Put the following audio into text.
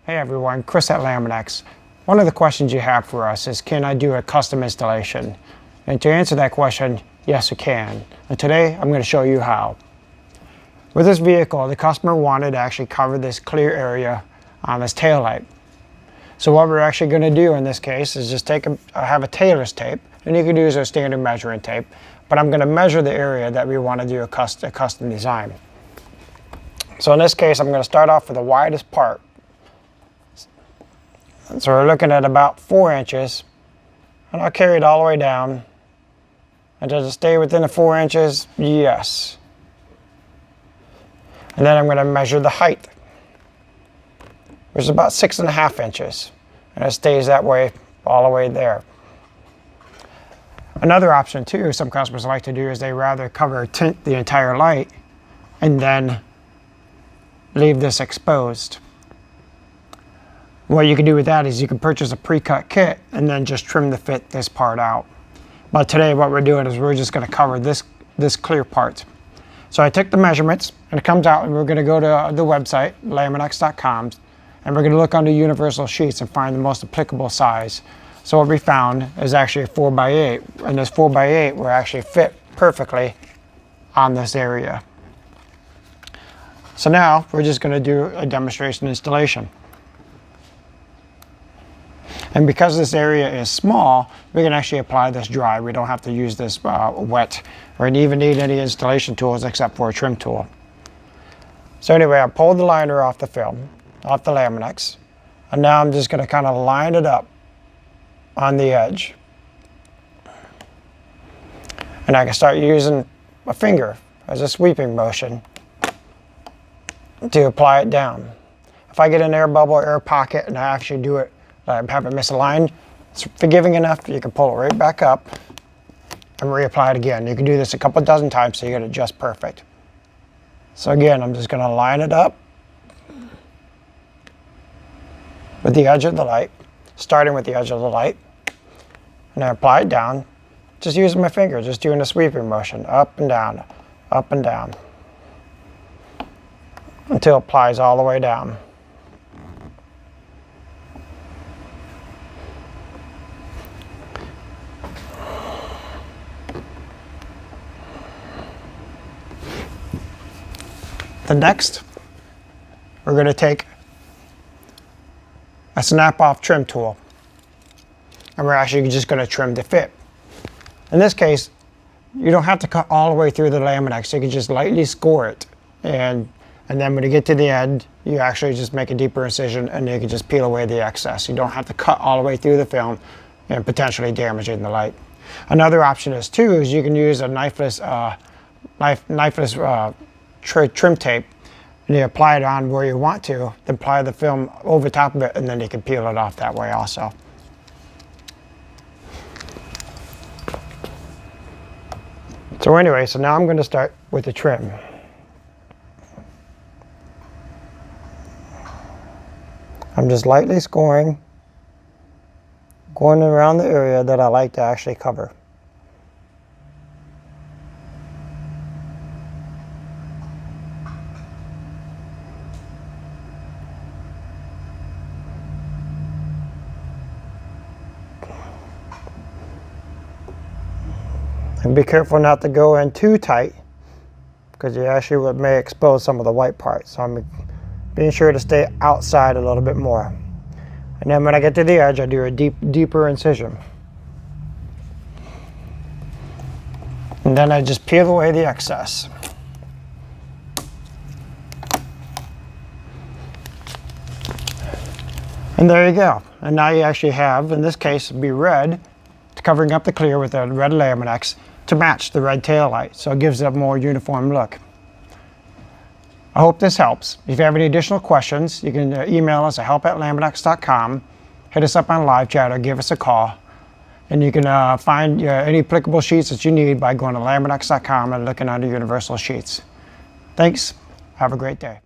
Hey everyone, Chris at Lamin-x. One of the questions you have for us is, can I do a custom installation? And to answer that question, yes you can. And today I'm going to show you how. With this vehicle, the customer wanted to actually cover this clear area on this taillight. So what we're actually going to do in this case is just have a tailor's tape, and you can use a standard measuring tape, but I'm going to measure the area that we want to do a custom design. So in this case, I'm going to start off with the widest part. So we're looking at about 4 inches, and I'll carry it all the way down. And does it stay within the 4 inches? Yes. And then I'm going to measure the height, which is about 6.5 inches. And it stays that way all the way there. Another option too, some customers like to do, is they rather tint the entire light and then leave this exposed. What you can do with that is you can purchase a pre-cut kit and then just trim to fit this part out. But today what we're doing is we're just going to cover this clear part. So I took the measurements and it comes out, and we're going to go to the website, Lamin-x.com, and we're going to look under universal sheets and find the most applicable size. So what we found is actually a 4x8, and this 4x8 will actually fit perfectly on this area. So now we're just going to do a demonstration installation. And because this area is small, we can actually apply this dry. We don't have to use this wet or even need any installation tools except for a trim tool. So anyway, I pulled the liner off the film, off the Lamin-x, and now I'm just going to kind of line it up on the edge. And I can start using a finger as a sweeping motion to apply it down. If I get an air bubble or air pocket and I actually do it, I have it misaligned, it's forgiving enough, you can pull it right back up and reapply it again. You can do this a couple dozen times so you get it just perfect. So again, I'm just going to line it up with the edge of the light, starting with the edge of the light, and I apply it down, just using my finger, just doing a sweeping motion, up and down, until it applies all the way down. The next, we're going to take a snap-off trim tool, and we're actually just going to trim to fit. In this case, you don't have to cut all the way through the Lamin-x. You can just lightly score it, and then when you get to the end, you actually just make a deeper incision, and you can just peel away the excess. You don't have to cut all the way through the film and potentially damaging the light. Another option is you can use a knifeless trim tape, and you apply it on where you want to, then apply the film over top of it, and then you can peel it off that way also. So anyway, so now I'm going to start with the trim. I'm just lightly scoring, going around the area that I like to actually cover. And be careful not to go in too tight, because you actually may expose some of the white parts. So I'm being sure to stay outside a little bit more. And then when I get to the edge, I do a deeper incision. And then I just peel away the excess. And there you go. And now you actually have, in this case, it'd be red, covering up the clear with a red Lamin-x to match the red tail light, so it gives it a more uniform look. I hope this helps. If you have any additional questions, you can email us at help@lamin-x.com, hit us up on live chat, or give us a call. And you can find any applicable sheets that you need by going to lamin-x.com and looking under universal sheets. Thanks. Have a great day.